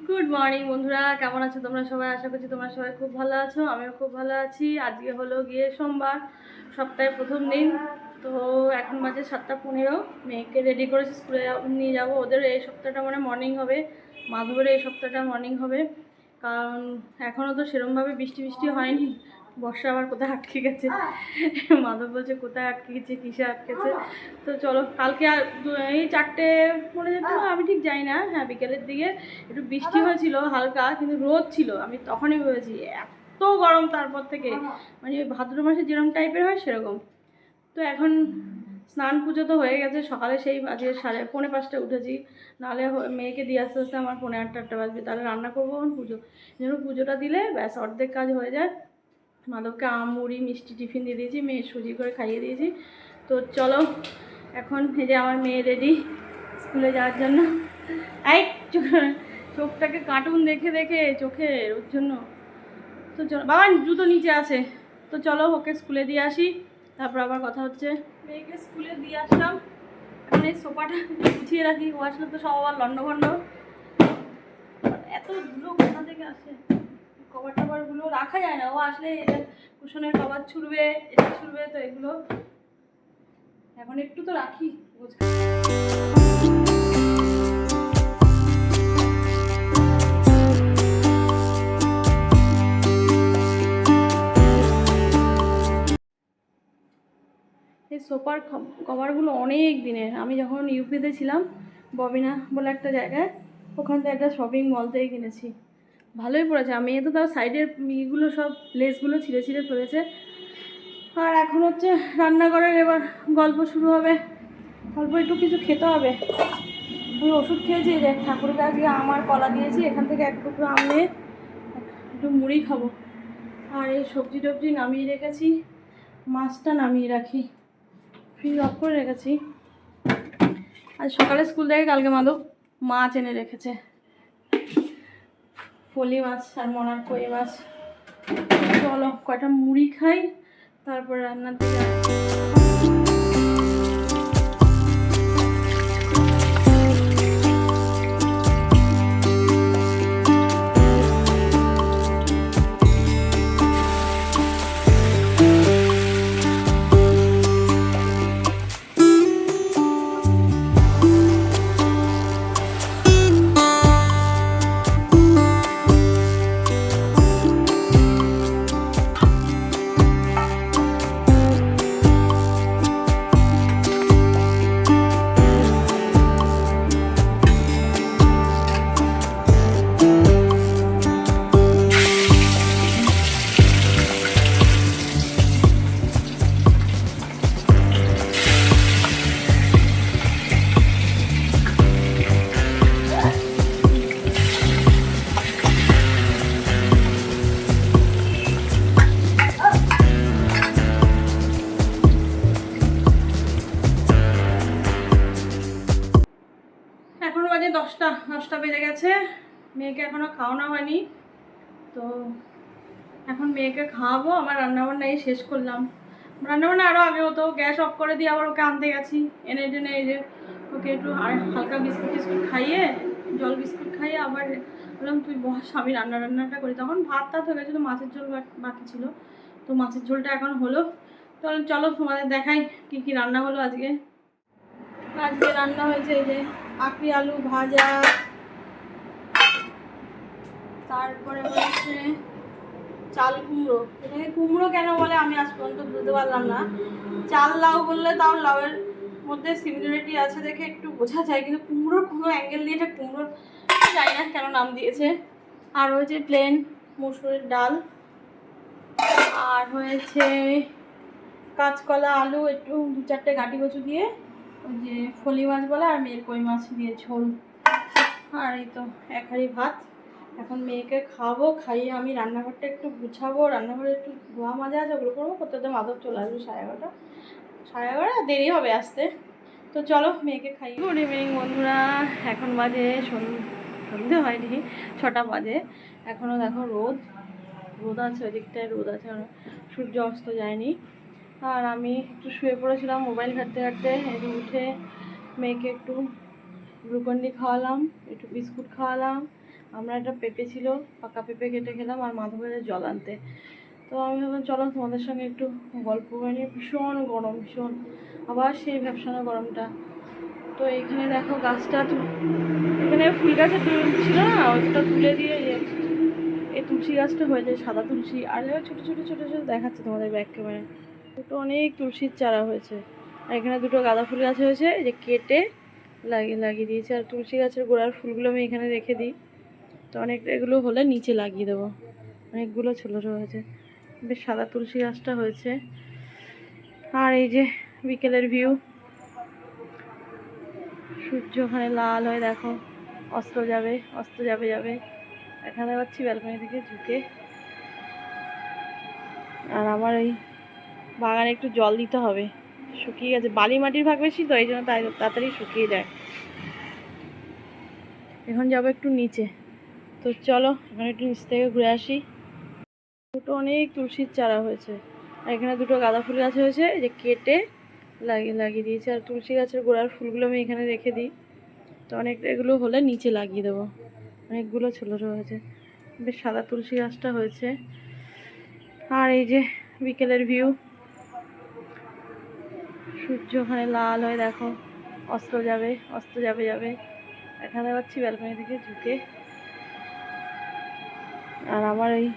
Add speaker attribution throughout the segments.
Speaker 1: Good morning বন্ধুরা, কেমন আছো তোমরা সবাই? আশা করছি তোমরা সবাই খুব ভালো আছো। আমিও খুব ভালো আছি। আজকে হলো গিয়ে সোমবার, সপ্তাহের প্রথম দিন। তো এখন বাজে 7:15। মেয়েকে রেডি করেছি, স্কুলে নিয়ে যাব। ওদের এই সপ্তাহটা মানে মর্নিং হবে, মাধবের এই সপ্তাহটা মর্নিং হবে। কারণ এখনও তো সেরকমভাবে বৃষ্টি বৃষ্টি হয়নি। বর্ষা আবার কোথায় আটকে গেছে, মাধব বলছে কোথায় আটকে গেছে, কিসে আটকেছে। তো চলো, কালকে আর এই 4টে মনে যেত, আমি ঠিক যাই না। হ্যাঁ, বিকেলের দিকে একটু বৃষ্টি হয়েছিল হালকা, কিন্তু রোদ ছিল। আমি তখনই ভেবেছি এত গরম, তারপর থেকে মানে ওই ভাদ্র মাসে যেরকম টাইপের হয় সেরকম। তো এখন স্নান পুজো তো হয়ে গেছে, সকালে সেই বাজে 4:45 উঠেছি। নাহলে মেয়েকে দিয়ে আস্তে আস্তে আমার 7:30-8টা বাজবে। তাহলে রান্না করবো পুজো, যেন পুজোটা দিলে ব্যাস অর্ধেক কাজ হয়ে যায়। মাধবকে আম মুড়ি মিষ্টি টিফিন দিয়ে দিয়েছি, মেয়ে সুজি করে খাইয়ে দিয়েছি। তো চলো, এখন এই যে আমার মেয়ে রেডি স্কুলে যাওয়ার জন্য। এই চোখটাকে কার্টুন দেখে দেখে চোখের ওর জন্য। তো চলো বাবা, জুতো নিচে আছে। তো চলো ওকে স্কুলে দিয়ে আসি, তারপর আবার কথা হচ্ছে। মেয়েকে স্কুলে দিয়ে আসলাম, এখন এই সোফাটা গুছিয়ে রাখি। ও আসলে তো সব আবার লন্ডভন্ড। এত ধুলো কোথা থেকে আসে, কভার টভারগুলো রাখা যায় না। ও আসলে কুশনের কভার ছুড়বে, এটা ছুড়বে, তো এগুলো এখন একটু তো রাখি। এই সোফার কভারগুলো অনেক দিনের। আমি যখন ইউপিতে ছিলাম, ববিনা বলে একটা জায়গায়, ওখান থেকে একটা শপিং মল থেকে কিনেছি। ভালোই পড়েছে। আমি তো তার সাইডের ইগুলো সব লেসগুলো ছিঁড়ে ছিঁড়ে ফেলেছে। আর এখন হচ্ছে রান্নাঘরের এবার গল্প শুরু হবে। অল্প একটু কিছু খেতে হবে। আমি ওষুধ খেয়েছি, যে ঠাকুরকে আজকে আমার কলা দিয়েছি, এখান থেকে এক টুকরো আম নিয়ে একটু মুড়ি খাবো। আর এই সবজি টবজি নামিয়ে রেখেছি, মাছটা নামিয়ে রাখি, ফ্রিজ অফ করে রেখেছি। আজ সকালে স্কুল থেকে কালকে মাধব মাছ এনে রেখেছে, ফলি মাছ আর মনার কই মাছ। চলো কয়টা মুড়ি খাই, তারপর রান্নার দিকে। এখন বাজে 10টা বেজে গেছে। মেয়েকে এখনও খাওয়ানো হয়নি। তো এখন মেয়েকে খাওয়াবো। আমার রান্নাবান্না এই শেষ করলাম। রান্নাবান্না আরও আগে হতো, গ্যাস অফ করে দিয়ে আবার ওকে আনতে গেছি। এনে টেনে এই যে ওকে একটু হালকা বিস্কুট টিস্কুট খাইয়ে, জল বিস্কুট খাইয়ে আবার বললাম তুই বস, আমি রান্নাটা করি। তখন ভাত টাত হয়ে গেছিলো, মাছের ঝোল বাকি ছিল। তো মাছের ঝোলটা এখন হলো। তো চলো তোমাদের দেখাই কী কী রান্না হলো আজকে। আজকে রান্না হয়েছে এই যে আঁকড়ি আলু ভাজা, তারপরে হচ্ছে চাল কুমড়ো। এখানে কুমড়ো কেন বলে আমি আজ পর্যন্ত বুঝতে পারলাম না। চাল লাউ বললে তাও লাউয়ের মধ্যে সিমিলারিটি আছে দেখে একটু বোঝা যায়, কিন্তু কুমড়োর কোনো অ্যাঙ্গেল দিয়ে এটা কুমড়োর জানি না কেন নাম দিয়েছে। আর হয়েছে প্লেন মুসুরের ডাল, আর হয়েছে কাঁচকলা আলু একটু 2-4টে গাঁটি কচু দিয়ে, ওই যে ফলি মাছ বলে, আর মেয়ের কই মাছ দিয়ে ঝোল। আর এই তো এক হাঁড়ি ভাত। এখন মেয়েকে খাওয়াবো, খাইয়ে আমি রান্নাঘরটা একটু গুছাবো। রান্নাঘরে একটু ধোয়া মাজা আছে, ওগুলো করবো। করতে তো মাধব চলে আসবে 11:30 দেরি হবে আসতে। তো চলো মেয়েকে খাইয়ে। গুড ইভিনিং বন্ধুরা, এখন বাজে সন্ধে হয়নি, 6টা বাজে। এখনও দেখো রোদ আছে, ওই দিকটায় রোদ আছে, সূর্য অস্ত যায়নি। আর আমি একটু শুয়ে পড়েছিলাম মোবাইল ঘাঁটতে ঘাঁটতে। উঠে মেয়েকে একটু গ্লুকন্ডি খাওয়ালাম, একটু বিস্কুট খাওয়ালাম, আমরা একটা পেঁপে ছিল, পাকা পেঁপে কেটে খেলাম আর মাধবের জল আনতে। তো আমি ভাবলাম চলো তোমাদের সঙ্গে একটু গল্প করে নিয়ে। ভীষণ গরম, ভীষণ, আবার সেই ভ্যাপসানো গরমটা। তো এখানে দেখো গাছটা, এখানে ফুল গাছে ছিল না, ওটা তুলে দিয়ে এই তুলসী গাছটা হয়েছে সাদা তুলসী, আর ছোটো ছোটো ছোটো ছোটো দেখাচ্ছে তোমাদের ব্যাক ক্যামেরায়। দুটো অনেক তুলসীর চারা হয়েছে, আর এখানে দুটো গাঁদা ফুল গাছ হয়েছে, এই যে কেটে লাগিয়ে দিয়েছি। আর তুলসী গাছের গোড়ার ফুলগুলো আমি এখানে রেখে দিই, তো অনেকটা এগুলো হলে নিচে লাগিয়ে দেবো। অনেকগুলো ছোটো ছোটো হয়েছে, বেশ সাদা তুলসী গাছটা হয়েছে। আর এই যে বিকেলের ভিউ, সূর্য ওখানে লাল হয়ে দেখো অস্ত যাবে। এখানে পাচ্ছি ব্যালকনি থেকে ঝুঁকে। আর আমার এই বাগানে একটু জল দিতে হবে, শুকিয়ে গেছে, বালি মাটির ভাগ বেশি তো, এই জন্য তাড়াতাড়ি শুকিয়ে যায়। এখন যাবো একটু নিচে, তো চলো এখন একটু নিচ থেকে ঘুরে আসি। দুটো অনেক তুলসীর চারা হয়েছে, আর এখানে দুটো গাঁদা ফুল গাছ হয়েছে, এই যে কেটে লাগিয়ে দিয়েছি। আর তুলসী গাছের গোড়ার ফুলগুলো আমি এখানে রেখে দিই, তো অনেকটা এগুলো হলে নিচে লাগিয়ে দেবো। অনেকগুলো ছোটো ছোটো হয়েছে, বেশ সাদা তুলসী গাছটা হয়েছে। আর এই যে বিকেলের ভিউ, সূর্য ওখানে লাল হয়ে দেখো অস্ত যাবে। এখানে পাচ্ছি ব্যালকনি থেকে ঝুঁকে। আর আমার এই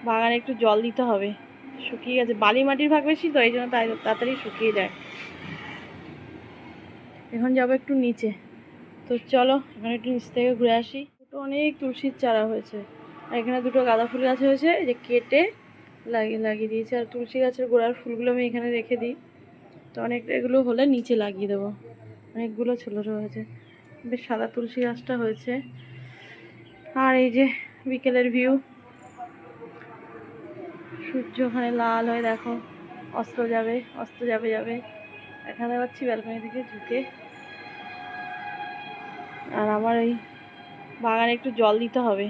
Speaker 1: বাগানে একটু জল দিতে হবে, শুকিয়ে গেছে, বালি মাটির ভাগ বেশি তো, এই জন্য তাড়াতাড়ি শুকিয়ে যায়। এখন যাবো একটু নিচে, তো চলো এখন একটু নিচ থেকে ঘুরে আসি। দুটো অনেক তুলসীর চারা হয়েছে, আর এখানে দুটো গাঁদা ফুল গাছ হয়েছে, এই যে কেটে লাগিয়ে দিয়েছি। আর তুলসী গাছের গোড়ার ফুলগুলো আমি এখানে রেখে দিই, তো অনেকটা এগুলো হলে নিচে লাগিয়ে দেবো। অনেকগুলো ছোটো ছোটো হয়েছে, বেশ সাদা তুলসী গাছটা হয়েছে। আর এই যে বিকেলের ভিউ, সূর্য ওখানে লাল হয়ে দেখো অস্ত যাবে। এখানে পাচ্ছি ব্যালকনি থেকে ঝুঁকে। আর আমার এই বাগানে একটু জল দিতে হবে,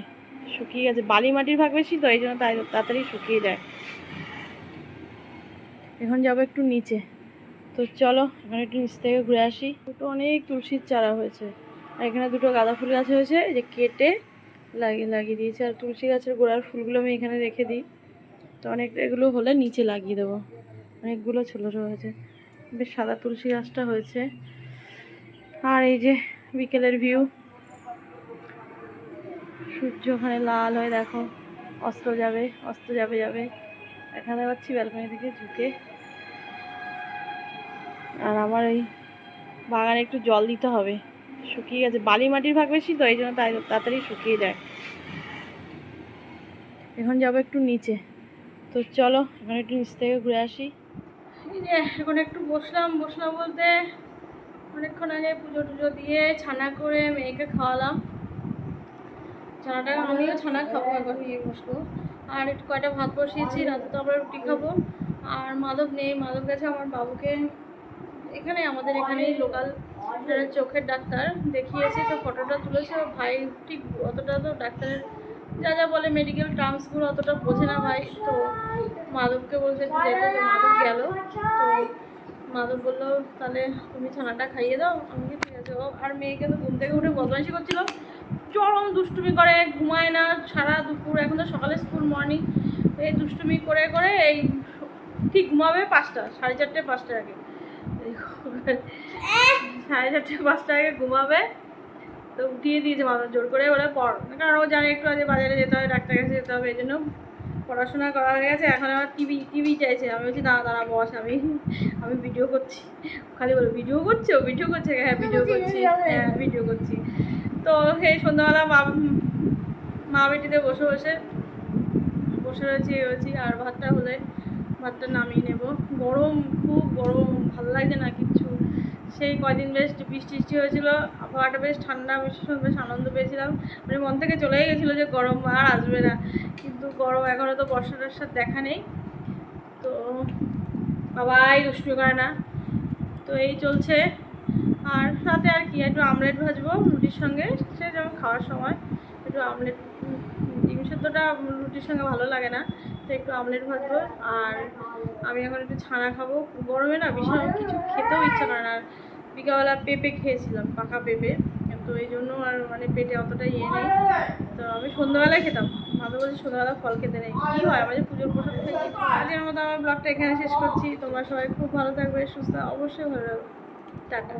Speaker 1: শুকিয়ে গেছে, বালি মাটির ভাগ বেশি তো, এই জন্য তাড়াতাড়ি শুকিয়ে যায়। এখন যাবো একটু নিচে, তো চলো এখন একটু নিচ থেকে ঘুরে আসি। দুটো অনেক তুলসীর চারা হয়েছে, আর এখানে দুটো গাঁদা ফুল গাছ হয়েছে, এই যে কেটে লাগিয়ে দিয়েছি। আর তুলসী গাছের গোড়ার ফুলগুলো আমি এখানে রেখে দিই, তো অনেকটা এগুলো হলে নিচে লাগিয়ে দেবো। অনেকগুলো ছোটো ছোটো হয়েছে, বেশ সাদা তুলসী গাছটা হয়েছে। আর এই যে বিকেলের ভিউ, সূর্য ওখানে লাল হয়ে দেখো অস্ত যাবে। এখানে পাচ্ছি ব্যালকনি থেকে ঝুঁকে। আর আমার এই বাগানে একটু জল দিতে হবে, শুকিয়ে গেছে, বালি মাটির ভাগ বেশি তো, এই জন্য তাড়াতাড়ি শুকিয়ে যায়। এখন যাবো একটু নিচে, তো চলো এখন একটু নিচ থেকে ঘুরে আসি। এই যে এখন একটু বসলাম বলতে অনেকক্ষণ আগে পুজো টুজো দিয়ে ছানা করে মেয়েকে খাওয়ালাম। ছানাটা আমিও ছানা খাবো, এখন নিয়ে বসবো। আর একটু কয়টা ভাত বসিয়েছি, রাতে তো আমরা রুটি খাবো। আর মাধব নেই, মাধব গেছে আমার বাবুকে এখানে আমাদের এখানেই লোকাল চোখের ডাক্তার দেখিয়েছি, তো ফটোটা তুলেছে। ভাই ঠিক অতটা তো ডাক্তারের যা বলে মেডিকেল টার্মসগুলো অতটা বোঝে না ভাই, তো মাধবকে বলছে একটু যেতে, তো মাধব গেল। তো মাধব বললো তাহলে তুমি ছানাটা খাইয়ে দাও, আমি ঠিক আছে। ও আর মেয়েকে তো ঘুম থেকে উঠে বদমাইশি করছিল, চরম দুষ্টুমি করে, ঘুমায় না সারা দুপুর। এখন তো সকালে স্কুল মর্নিং, এই দুষ্টুমি করে এই ঠিক ঘুমাবে 5টা, 4:30 5টার আগে, 4:30 5টার আগে ঘুমাবে। তো উঠিয়ে দিয়েছে মানুষ জোর করে, বলে পড়, কারণ ও জানে একটু আগে বাজারে যেতে হবে, ডাক্তারের কাছে যেতে হবে, এই জন্য পড়াশোনা করা হয়ে গেছে। এখন আমার টিভি চাইছে। আমি বলছি দাঁড়া বস, আমি ভিডিও করছি। খালি বলো ভিডিও করছো, হ্যাঁ ভিডিও করছি। তো সেই সন্ধ্যাবেলা মা বেটিতে বসে রয়েছি। আর ভাতটা নামিয়ে নেব। গরম, খুব গরম, ভালো লাগছে না কিচ্ছু। সেই কয়দিন বেশ বৃষ্টি হয়েছিল, আবহাওয়াটা বেশ ঠান্ডা, বেশ আনন্দ পেয়েছিলাম। মানে মন থেকে চলেই গেছিলো যে গরম আর আসবে না, কিন্তু গরম এখনও তো বর্ষার দেখা নেই। তো সবাই দুষ্টুমি করে না, তো এই চলছে। আর সাথে আর কি একটু আমলেট ভাজবো রুটির সঙ্গে, সে যেমন খাওয়ার সময় একটু আমলেট, ডিম সেদ্ধটা রুটির সঙ্গে ভালো লাগে না, তো একটু আমলেট ভাজবো। আর আমি এখন একটু ছানা খাবো, গরমে না ভীষণ কিছু খেতেও ইচ্ছা করে না। বিকালবেলা পেঁপে খেয়েছিলাম, পাকা পেঁপে, তো এই জন্য আর মানে পেটে অতটা ইয়ে নেই। তো আমি সন্ধ্যাবেলায় খেতাম, ভালো বলছি সন্ধ্যাবেলা ফল খেতে নেই, কী হয় আমার যে পুজোর প্রসাদ থেকে। আজকের মতো আমার ব্লগটা এখানে শেষ করছি। তোমরা সবাই খুব ভালো থাকবে, সুস্থ, অবশ্যই ভালো থাকবে। টাটা।